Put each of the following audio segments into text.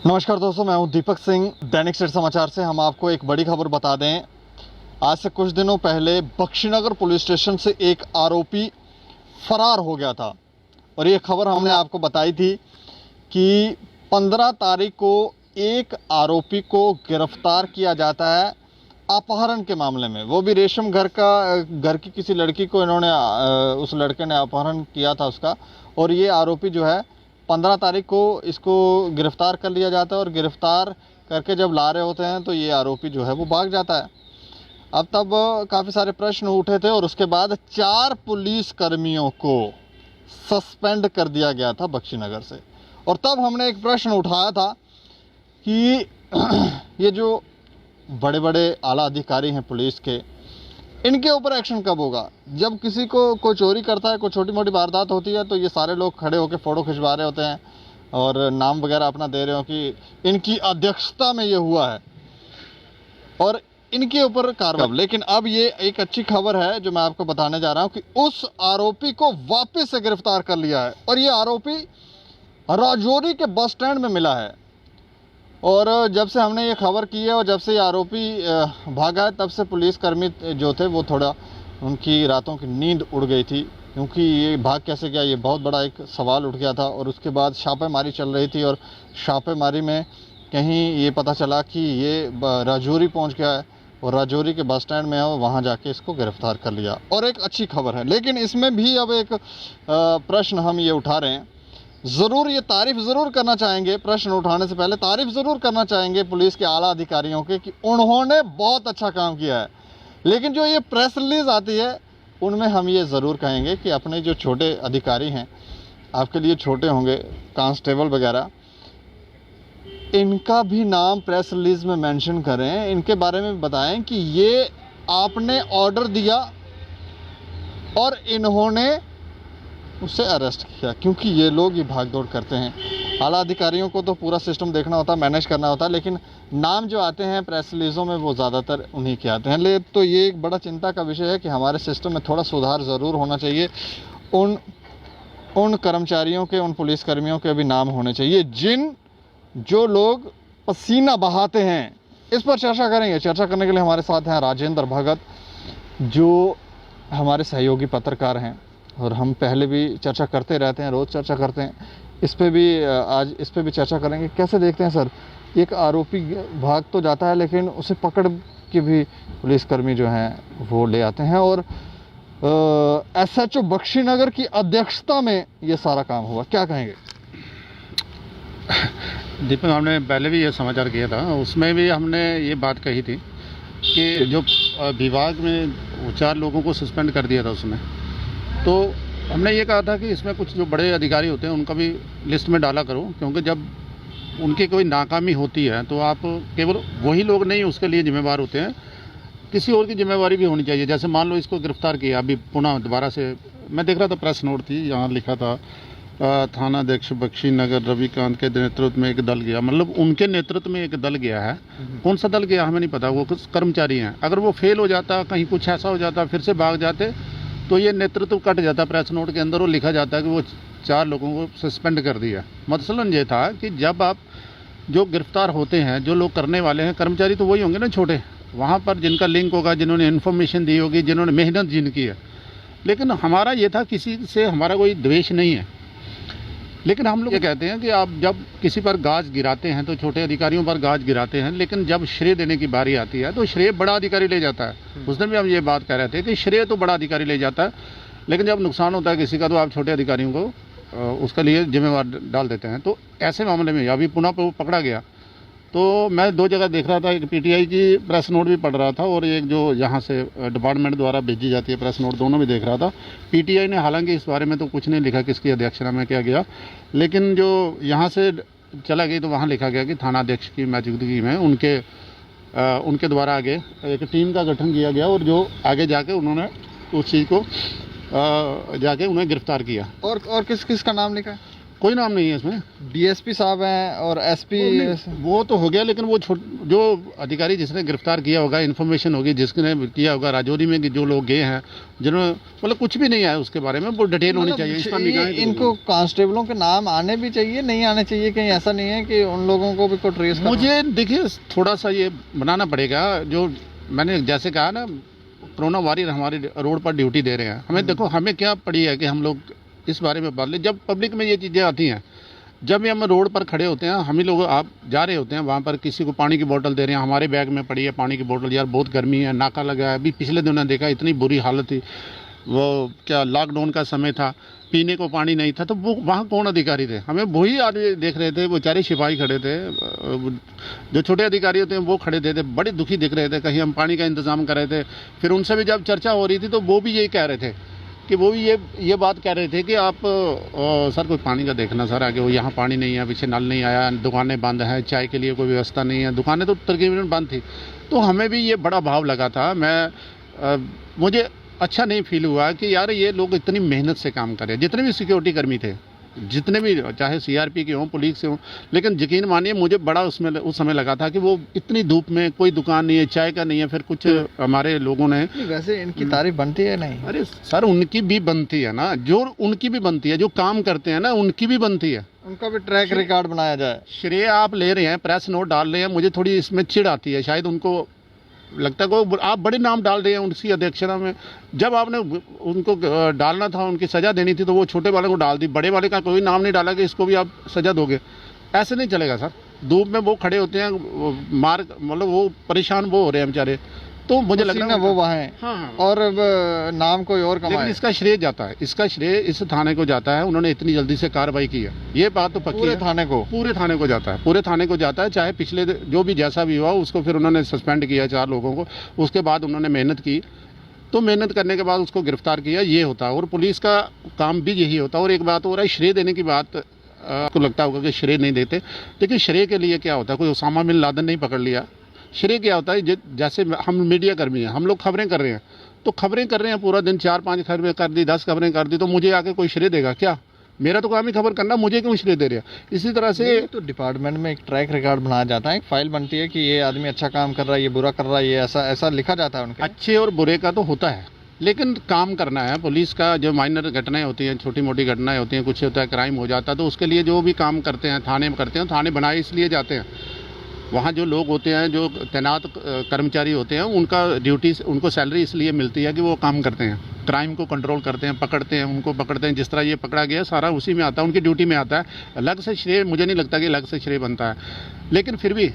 नमस्कार दोस्तों, मैं हूं दीपक सिंह। दैनिक स्टेट समाचार से हम आपको एक बड़ी खबर बता दें। आज से कुछ दिनों पहले बख्शीनगर पुलिस स्टेशन से एक आरोपी फरार हो गया था और ये खबर हमने आपको बताई थी कि 15 तारीख को एक आरोपी को गिरफ्तार किया जाता है अपहरण के मामले में। वो भी रेशम घर की किसी लड़की को इन्होंने उस लड़के ने अपहरण किया था उसका, और ये आरोपी जो है 15 तारीख को इसको गिरफ्तार कर लिया जाता है और गिरफ्तार करके जब ला रहे होते हैं तो ये आरोपी जो है वो भाग जाता है। अब तब काफ़ी सारे प्रश्न उठे थे और उसके बाद 4 पुलिस कर्मियों को सस्पेंड कर दिया गया था बख्शीनगर से। और तब हमने एक प्रश्न उठाया था कि ये जो बड़े बड़े आला अधिकारी हैं पुलिस के, इनके ऊपर एक्शन कब होगा? जब किसी को कोई चोरी करता है, कोई छोटी मोटी वारदात होती है, तो ये सारे लोग खड़े होकर फ़ोटो खिंचवा रहे होते हैं और नाम वगैरह अपना दे रहे हो कि इनकी अध्यक्षता में ये हुआ है और इनके ऊपर कार्रवाई। लेकिन अब ये एक अच्छी खबर है जो मैं आपको बताने जा रहा हूँ कि उस आरोपी को वापस से गिरफ्तार कर लिया है और ये आरोपी राजौरी के बस स्टैंड में मिला है। और जब से हमने ये खबर की है और जब से ये आरोपी भागा है, तब से पुलिसकर्मी जो थे वो थोड़ा उनकी रातों की नींद उड़ गई थी, क्योंकि ये भाग कैसे गया ये बहुत बड़ा एक सवाल उठ गया था। और उसके बाद छापेमारी चल रही थी और छापेमारी में कहीं ये पता चला कि ये राजौरी पहुंच गया है और राजौरी के बस स्टैंड में है और वहाँ जाके इसको गिरफ्तार कर लिया और एक अच्छी खबर है। लेकिन इसमें भी अब एक प्रश्न हम ये उठा रहे हैं, ज़रूर ये तारीफ़ ज़रूर करना चाहेंगे, प्रश्न उठाने से पहले तारीफ़ ज़रूर करना चाहेंगे पुलिस के आला अधिकारियों के कि उन्होंने बहुत अच्छा काम किया है। लेकिन जो ये प्रेस रिलीज़ आती है उनमें हम ये ज़रूर कहेंगे कि अपने जो छोटे अधिकारी हैं, आपके लिए छोटे होंगे कांस्टेबल वगैरह, इनका भी नाम प्रेस रिलीज़ में मेंशन करें, इनके बारे में बताएं कि ये आपने ऑर्डर दिया और इन्होंने उससे अरेस्ट किया, क्योंकि ये लोग ही भाग दौड़ करते हैं। आला अधिकारियों को तो पूरा सिस्टम देखना होता है, मैनेज करना होता है, लेकिन नाम जो आते हैं प्रेस रिलीज़ों में वो ज़्यादातर उन्हीं के आते हैं। ले तो ये एक बड़ा चिंता का विषय है कि हमारे सिस्टम में थोड़ा सुधार ज़रूर होना चाहिए। उन कर्मचारियों के, उन पुलिसकर्मियों के भी नाम होने चाहिए जो लोग पसीना बहाते हैं। इस पर चर्चा करेंगे। चर्चा करने के लिए हमारे साथ हैं राजेंद्र भगत, जो हमारे सहयोगी पत्रकार हैं और हम पहले भी चर्चा करते रहते हैं, रोज़ चर्चा करते हैं। आज इस पे भी चर्चा करेंगे। कैसे देखते हैं सर, एक आरोपी भाग तो जाता है लेकिन उसे पकड़ के भी पुलिसकर्मी जो हैं वो ले आते हैं और SHO बख्शीनगर की अध्यक्षता में ये सारा काम हुआ, क्या कहेंगे? दीपक, हमने पहले भी ये समाचार किया था, उसमें भी हमने ये बात कही थी कि जो विभाग में 4 लोगों को सस्पेंड कर दिया था उसमें, तो हमने ये कहा था कि इसमें कुछ जो बड़े अधिकारी होते हैं उनका भी लिस्ट में डाला करो, क्योंकि जब उनकी कोई नाकामी होती है तो आप केवल वही लोग नहीं उसके लिए जिम्मेवार होते हैं, किसी और की जिम्मेवारी भी होनी चाहिए। जैसे मान लो इसको गिरफ्तार किया, अभी पुनः दोबारा से मैं देख रहा था प्रेस नोट थी, यहाँ लिखा था थानाध्यक्ष बख्शीनगर रविकांत के नेतृत्व में एक दल गया। मतलब उनके नेतृत्व में एक दल गया है, कौन सा दल गया हमें नहीं पता, वो कुछ कर्मचारी हैं। अगर वो फेल हो जाता, कहीं कुछ ऐसा हो जाता, फिर से भाग जाते, तो ये नेतृत्व कट जाता। प्रेस नोट के अंदर वो लिखा जाता है कि वो 4 लोगों को सस्पेंड कर दिया। मसलन ये था कि जब आप जो गिरफ्तार होते हैं, जो लोग करने वाले हैं, कर्मचारी तो वही होंगे ना छोटे, वहाँ पर जिनका लिंक होगा, जिन्होंने इन्फॉर्मेशन दी होगी, जिन्होंने मेहनत जिनकी है। लेकिन हमारा ये था, किसी से हमारा कोई द्वेष नहीं है, लेकिन हम लोग ये कहते हैं कि आप जब किसी पर गाज गिराते हैं तो छोटे अधिकारियों पर गाज गिराते हैं, लेकिन जब श्रेय देने की बारी आती है तो श्रेय बड़ा अधिकारी ले जाता है। उस दिन भी हम ये बात कह रहे थे कि श्रेय तो बड़ा अधिकारी ले जाता है, लेकिन जब नुकसान होता है किसी का तो आप छोटे अधिकारियों को उसके लिए जिम्मेवार डाल देते हैं। तो ऐसे मामले में अभी पुनः पकड़ा गया, तो मैं 2 जगह देख रहा था, एक PTI की प्रेस नोट भी पढ़ रहा था और एक जो यहाँ से डिपार्टमेंट द्वारा भेजी जाती है प्रेस नोट, दोनों भी देख रहा था। PTI ने हालांकि इस बारे में तो कुछ नहीं लिखा किसकी अध्यक्षता में क्या गया, लेकिन जो यहाँ से चला गई तो वहाँ लिखा गया कि थानाध्यक्ष की मौजूदगी में उनके द्वारा आगे एक टीम का गठन किया गया और जो आगे जाके उन्होंने उस चीज़ को जाके उन्हें गिरफ्तार किया। और किस किस का नाम लिखा है? कोई नाम नहीं है इसमें। डीएसपी साहब हैं और एसपी। वो तो हो गया, लेकिन वो जो अधिकारी जिसने गिरफ्तार किया होगा, इन्फॉर्मेशन होगी जिसने किया होगा राजौरी में कि जो लोग गए हैं, जिन्होंने मतलब कुछ भी नहीं आया उसके बारे में, वो डिटेल होनी चाहिए। इस पर निगाहें इनको कांस्टेबलों के नाम आने भी चाहिए, नहीं आने चाहिए, कहीं ऐसा नहीं है कि उन लोगों को भी कोई ट्रेस करना। मुझे देखिए थोड़ा सा ये बनाना पड़ेगा। जो मैंने जैसे कहा ना, कोरोना वॉरियर हमारे रोड पर ड्यूटी दे रहे हैं। हमें देखो, हमें क्या पड़ी है कि हम लोग इस बारे में बात लें। जब पब्लिक में ये चीज़ें आती हैं, जब भी हम रोड पर खड़े होते हैं, हम ही लोग आप जा रहे होते हैं वहाँ पर, किसी को पानी की बोतल दे रहे हैं, हमारे बैग में पड़ी है पानी की बोतल, यार बहुत गर्मी है, नाका लगा है। अभी पिछले दिनों देखा, इतनी बुरी हालत थी, वो क्या लॉकडाउन का समय था, पीने को पानी नहीं था, तो वो वहाँ कौन अधिकारी थे? हमें वही आदमी देख रहे थे, वो बेचारे सिपाही खड़े थे, जो छोटे अधिकारी होते हैं वो खड़े थे, बड़े दुखी दिख रहे थे। कहीं हम पानी का इंतज़ाम कर रहे थे। फिर उनसे भी जब चर्चा हो रही थी तो वो भी यही कह रहे थे कि वो भी ये बात कह रहे थे कि आप सर कोई पानी का देखना सर, आगे वो यहाँ पानी नहीं है, पीछे नल नहीं आया, दुकानें बंद हैं, चाय के लिए कोई व्यवस्था नहीं है, दुकानें तो तकरीबन बंद थी। तो हमें भी ये बड़ा भाव लगा था। मुझे अच्छा नहीं फील हुआ कि यार ये लोग इतनी मेहनत से काम कर रहे हैं। जितने भी सिक्योरिटी कर्मी थे, जितने भी, चाहे सीआरपी के हों, पुलिस के हों, लेकिन यकीन मानिए मुझे बड़ा उसमें उस समय लगा था कि वो इतनी धूप में, कोई दुकान नहीं है, चाय का नहीं है, फिर कुछ हमारे लोगों ने। वैसे इनकी तारीफ बनती है नहीं? अरे सर, उनकी भी बनती है ना, जो उनकी भी बनती है, जो काम करते हैं ना, उनकी भी बनती है। उनका भी ट्रैक रिकॉर्ड बनाया जाए। श्रेय आप ले रहे हैं, प्रेस नोट डाल रहे हैं, मुझे थोड़ी इसमें चिढ़ आती है। शायद उनको लगता है को आप बड़े नाम डाल रहे हैं उनकी अध्यक्षता में। जब आपने उनको डालना था, उनकी सज़ा देनी थी, तो वो छोटे वाले को डाल दी, बड़े वाले का कोई नाम नहीं डाला कि इसको भी आप सज़ा दोगे। ऐसे नहीं चलेगा सर। धूप में वो खड़े होते हैं, मतलब वो परेशान वो हो रहे हैं बेचारे। तो मुझे लग रहा है वो वहाँ है। हाँ। और नाम कोई और कमाए। लेकिन इसका श्रेय जाता है, इसका श्रेय इस थाने को जाता है। उन्होंने इतनी जल्दी से कार्रवाई की है, ये बात तो पक्की है। पूरे थाने को जाता है, पूरे थाने को जाता है। चाहे पिछले जो भी जैसा भी हुआ, उसको फिर उन्होंने सस्पेंड किया 4 लोगों को। उसके बाद उन्होंने मेहनत की, तो मेहनत करने के बाद उसको गिरफ्तार किया। ये होता है, और पुलिस का काम भी यही होता है। और एक बात हो रहा है, श्रेय देने की बात आपको लगता होगा कि श्रेय नहीं देते, लेकिन श्रेय के लिए क्या होता है? कोई उसामा बिन लादेन नहीं पकड़ लिया। श्रेय क्या होता है? जैसे हम मीडिया कर्मी हैं, हम लोग खबरें कर रहे हैं, तो खबरें कर रहे हैं पूरा दिन, 4-5 खबरें कर दी, 10 खबरें कर दी, तो मुझे आके कोई श्रेय देगा क्या? मेरा तो काम ही खबर करना, मुझे क्यों श्रेय दे रहे हैं? इसी तरह से तो डिपार्टमेंट में एक ट्रैक रिकॉर्ड बनाया जाता है, एक फाइल बनती है कि ये आदमी अच्छा काम कर रहा है, ये बुरा कर रहा है, ये ऐसा लिखा जाता है उनके। अच्छे और बुरे का तो होता है, लेकिन काम करना है। पुलिस का जो माइनर घटनाएं होती हैं, छोटी मोटी घटनाएं होती हैं, कुछ होता है क्राइम हो जाता है, तो उसके लिए जो भी काम करते हैं थाने में करते हैं। थाने बनाए इसलिए जाते हैं, वहाँ जो लोग होते हैं, जो तैनात कर्मचारी होते हैं, उनका ड्यूटी, उनको सैलरी इसलिए मिलती है कि वो काम करते हैं, क्राइम को कंट्रोल करते हैं, पकड़ते हैं, उनको पकड़ते हैं। जिस तरह ये पकड़ा गया सारा उसी में आता है, उनकी ड्यूटी में आता है। अलग से श्रेय मुझे नहीं लगता कि अलग से श्रेय बनता है। लेकिन फिर भी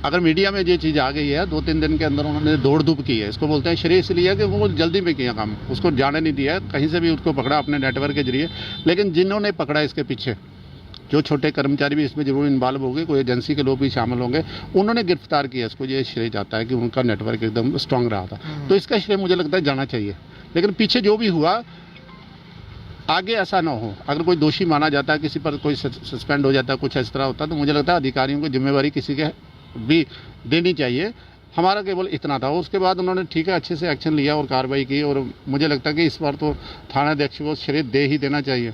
अगर मीडिया में ये चीज़ आ गई है, 2-3 दिन के अंदर उन्होंने दौड़ धूप की है, इसको बोलते हैं श्रेय इसलिए कि वो जल्दी में किया काम, उसको जाने नहीं दिया, कहीं से भी उसको पकड़ा अपने नेटवर्क के जरिए। लेकिन जिन्होंने पकड़ा इसके पीछे, जो छोटे कर्मचारी भी इसमें जरूर इन्वॉल्व होंगे, कोई एजेंसी के लोग भी शामिल होंगे, उन्होंने गिरफ्तार किया, इसको ये श्रेय जाता है कि उनका नेटवर्क एकदम स्ट्रांग रहा था। तो इसका श्रेय मुझे लगता है जाना चाहिए। लेकिन पीछे जो भी हुआ, आगे ऐसा ना हो। अगर कोई दोषी माना जाता है, किसी पर कोई सस्पेंड हो जाता है, कुछ इस तरह होता है, तो मुझे लगता है अधिकारियों को जिम्मेवारी किसी के भी देनी चाहिए। हमारा केवल इतना था। उसके बाद उन्होंने ठीक है अच्छे से एक्शन लिया और कार्रवाई की, और मुझे लगता है कि इस बार तो थानाध्यक्ष को श्रेय दे ही देना चाहिए,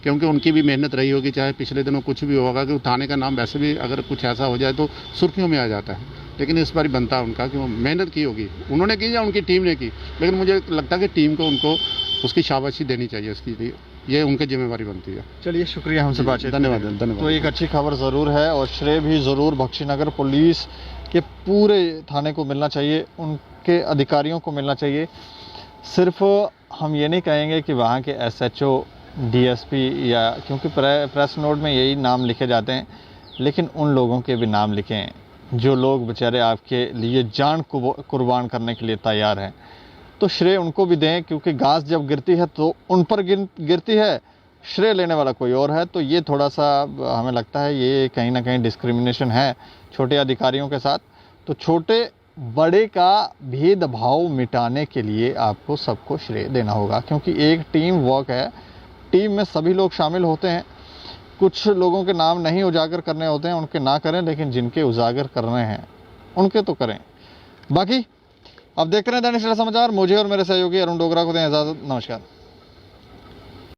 क्योंकि उनकी भी मेहनत रही होगी। चाहे पिछले दिनों कुछ भी होगा, कि थाने का नाम वैसे भी अगर कुछ ऐसा हो जाए तो सुर्खियों में आ जाता है, लेकिन इस बार बनता है उनका कि वो मेहनत की होगी, उन्होंने की या उनकी टीम ने की। लेकिन मुझे लगता है कि टीम को उनको उसकी शाबाशी देनी चाहिए, इसके लिए ये उनकी जिम्मेवारी बनती है। चलिए, शुक्रिया हमसे बातचीत। धन्यवाद। तो एक अच्छी खबर ज़रूर है, और श्रेय भी ज़रूर बख्शीनगर पुलिस के पूरे थाने को मिलना चाहिए, उनके अधिकारियों को मिलना चाहिए। सिर्फ हम ये नहीं कहेंगे कि वहाँ के SHO, DSP, या क्योंकि प्रेस नोट में यही नाम लिखे जाते हैं, लेकिन उन लोगों के भी नाम लिखें जो लोग बेचारे आपके लिए जान को कुर्बान करने के लिए तैयार हैं। तो श्रेय उनको भी दें, क्योंकि घास जब गिरती है तो उन पर गिरती है, श्रेय लेने वाला कोई और है। तो ये थोड़ा सा हमें लगता है ये कहीं ना कहीं डिस्क्रिमिनेशन है छोटे अधिकारियों के साथ। तो छोटे बड़े का भेदभाव मिटाने के लिए आपको सबको श्रेय देना होगा, क्योंकि एक टीम वर्क है, टीम में सभी लोग शामिल होते हैं। कुछ लोगों के नाम नहीं उजागर करने होते हैं, उनके ना करें, लेकिन जिनके उजागर करने हैं उनके तो करें। बाकी अब देखते रहें दैनिक सवेरा समाचार। मुझे और मेरे सहयोगी अरुण डोगरा को दें इजाज़त। नमस्कार।